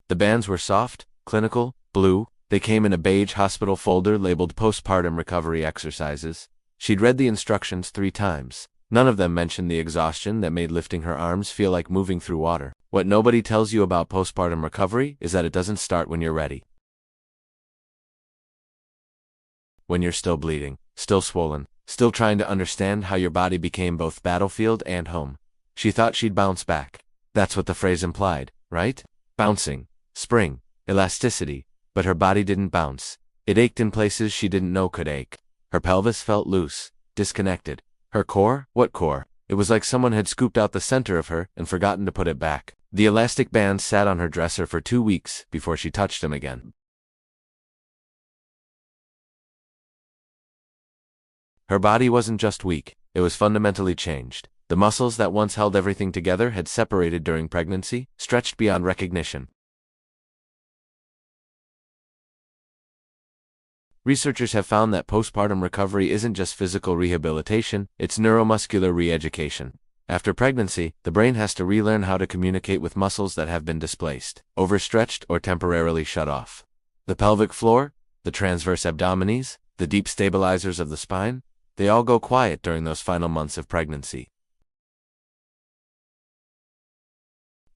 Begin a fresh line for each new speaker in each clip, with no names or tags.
The bands were soft, clinical, blue. They came in a beige hospital folder labeled Postpartum Recovery Exercises. She'd read the instructions 3 times. None of them mentioned the exhaustion that made lifting her arms feel like moving through water. What nobody tells you about postpartum recovery is that it doesn't start when you're ready. When you're still bleeding, still swollen, still trying to understand how your body became both battlefield and home. She thought she'd bounce back. That's what the phrase implied, right? Bouncing, spring, elasticity. But her body didn't bounce. It ached in places she didn't know could ache. Her pelvis felt loose, disconnected. Her core? What core? It was like someone had scooped out the center of her and forgotten to put it back. The elastic bands sat on her dresser for 2 weeks before she touched them again. Her body wasn't just weak, it was fundamentally changed. The muscles that once held everything together had separated during pregnancy, stretched beyond recognition. Researchers have found that postpartum recovery isn't just physical rehabilitation, it's neuromuscular re-education. After pregnancy, the brain has to relearn how to communicate with muscles that have been displaced, overstretched, or temporarily shut off. The pelvic floor, the transverse abdominis, the deep stabilizers of the spine, they all go quiet during those final months of pregnancy.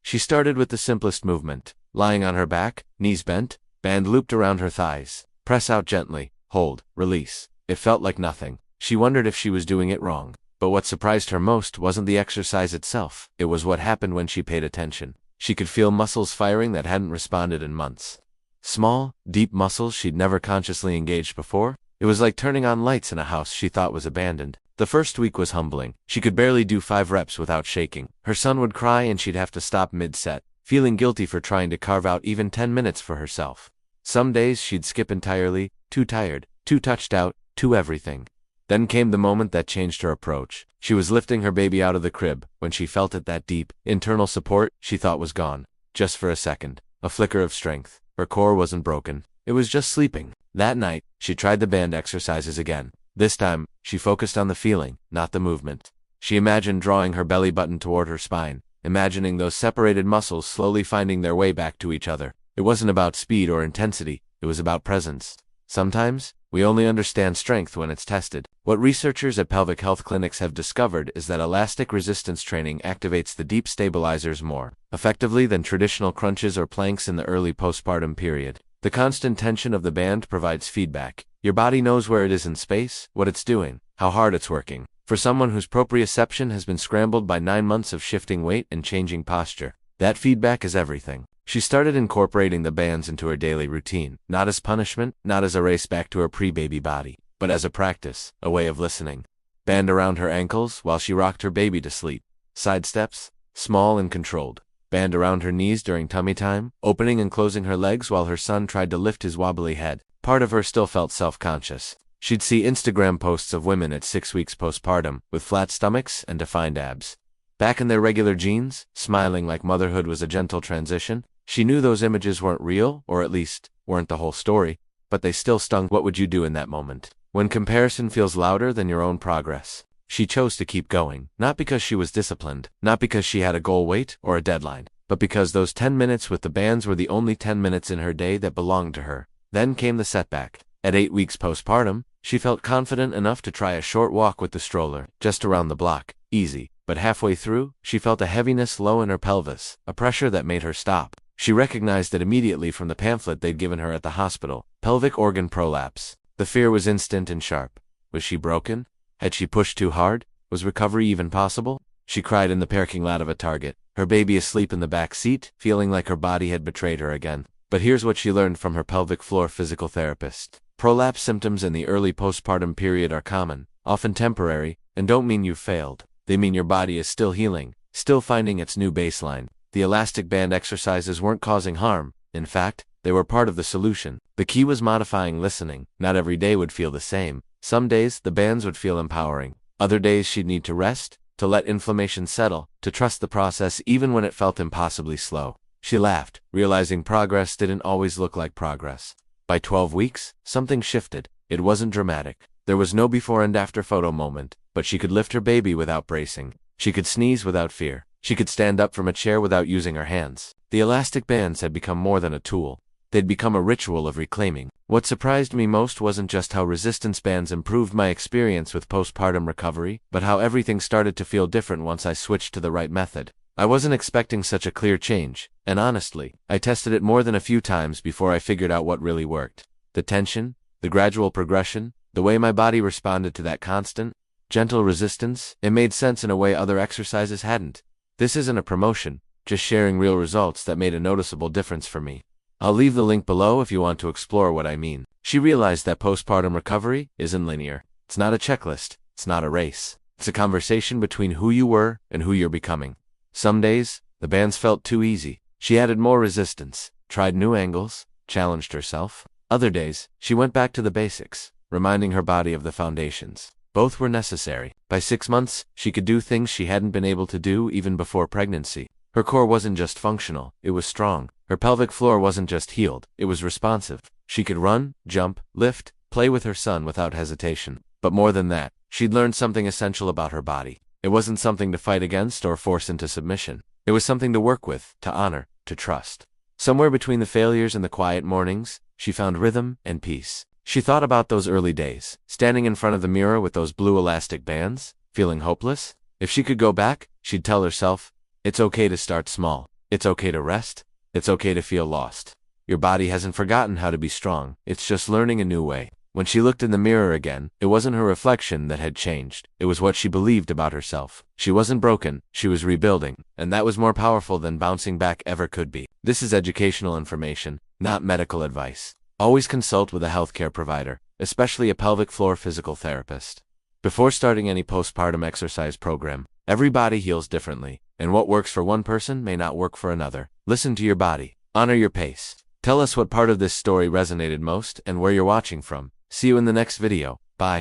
She started with the simplest movement, lying on her back, knees bent, band looped around her thighs. Press out gently, hold, release. It felt like nothing. She wondered if she was doing it wrong. But what surprised her most wasn't the exercise itself. It was what happened when she paid attention. She could feel muscles firing that hadn't responded in months. Small, deep muscles she'd never consciously engaged before. It was like turning on lights in a house she thought was abandoned. The first week was humbling. She could barely do 5 reps without shaking. Her son would cry and she'd have to stop mid-set, feeling guilty for trying to carve out even 10 minutes for herself. Some days she'd skip entirely, too tired, too touched out, too everything. Then came the moment that changed her approach. She was lifting her baby out of the crib when she felt it, that deep, internal support she thought was gone. Just for a second, a flicker of strength. Her core wasn't broken. It was just sleeping. That night, she tried the band exercises again. This time, she focused on the feeling, not the movement. She imagined drawing her belly button toward her spine, imagining those separated muscles slowly finding their way back to each other. It wasn't about speed or intensity, it was about presence. Sometimes, we only understand strength when it's tested. What researchers at pelvic health clinics have discovered is that elastic resistance training activates the deep stabilizers more effectively than traditional crunches or planks in the early postpartum period. The constant tension of the band provides feedback. Your body knows where it is in space, what it's doing, how hard it's working. For someone whose proprioception has been scrambled by 9 months of shifting weight and changing posture, that feedback is everything. She started incorporating the bands into her daily routine, not as punishment, not as a race back to her pre-baby body, but as a practice, a way of listening. Band around her ankles while she rocked her baby to sleep. Side steps, small and controlled. Band around her knees during tummy time, opening and closing her legs while her son tried to lift his wobbly head. Part of her still felt self-conscious. She'd see Instagram posts of women at 6 weeks postpartum, with flat stomachs and defined abs. Back in their regular jeans, smiling like motherhood was a gentle transition. She knew those images weren't real, or at least, weren't the whole story, but they still stung. What would you do in that moment? When comparison feels louder than your own progress. She chose to keep going, not because she was disciplined, not because she had a goal weight or a deadline, but because those 10 minutes with the bands were the only 10 minutes in her day that belonged to her. Then came the setback. At 8 weeks postpartum, she felt confident enough to try a short walk with the stroller, just around the block, easy. But halfway through, she felt a heaviness low in her pelvis, a pressure that made her stop. She recognized it immediately from the pamphlet they'd given her at the hospital. Pelvic organ prolapse. The fear was instant and sharp. Was she broken? Had she pushed too hard? Was recovery even possible? She cried in the parking lot of a Target, her baby asleep in the back seat, feeling like her body had betrayed her again. But here's what she learned from her pelvic floor physical therapist. Prolapse symptoms in the early postpartum period are common, often temporary, and don't mean you've failed. They mean your body is still healing, still finding its new baseline. The elastic band exercises weren't causing harm. In fact, they were part of the solution. The key was modifying listening. Not every day would feel the same. Some days, the bands would feel empowering. Other days, she'd need to rest, to let inflammation settle, to trust the process even when it felt impossibly slow. She laughed, realizing progress didn't always look like progress. By 12 weeks, something shifted. It wasn't dramatic. There was no before and after photo moment, but she could lift her baby without bracing. She could sneeze without fear. She could stand up from a chair without using her hands. The elastic bands had become more than a tool. They'd become a ritual of reclaiming. What surprised me most wasn't just how resistance bands improved my experience with postpartum recovery, but how everything started to feel different once I switched to the right method. I wasn't expecting such a clear change, and honestly, I tested it more than a few times before I figured out what really worked. The tension, the gradual progression, the way my body responded to that constant, gentle resistance, it made sense in a way other exercises hadn't. This isn't a promotion, just sharing real results that made a noticeable difference for me. I'll leave the link below if you want to explore what I mean. She realized that postpartum recovery isn't linear. It's not a checklist. It's not a race. It's a conversation between who you were and who you're becoming. Some days, the bands felt too easy. She added more resistance, tried new angles, challenged herself. Other days, she went back to the basics, reminding her body of the foundations. Both were necessary. By 6 months, she could do things she hadn't been able to do even before pregnancy. Her core wasn't just functional, it was strong. Her pelvic floor wasn't just healed, it was responsive. She could run, jump, lift, play with her son without hesitation. But more than that, she'd learned something essential about her body. It wasn't something to fight against or force into submission. It was something to work with, to honor, to trust. Somewhere between the failures and the quiet mornings, she found rhythm and peace. She thought about those early days, standing in front of the mirror with those blue elastic bands, feeling hopeless. If she could go back, she'd tell herself, it's okay to start small. It's okay to rest. It's okay to feel lost. Your body hasn't forgotten how to be strong. It's just learning a new way. When she looked in the mirror again, it wasn't her reflection that had changed. It was what she believed about herself. She wasn't broken, she was rebuilding, and that was more powerful than bouncing back ever could be. This is educational information, not medical advice. Always consult with a healthcare provider, especially a pelvic floor physical therapist. Before starting any postpartum exercise program, every body heals differently, and what works for one person may not work for another. Listen to your body. Honor your pace. Tell us what part of this story resonated most and where you're watching from. See you in the next video. Bye.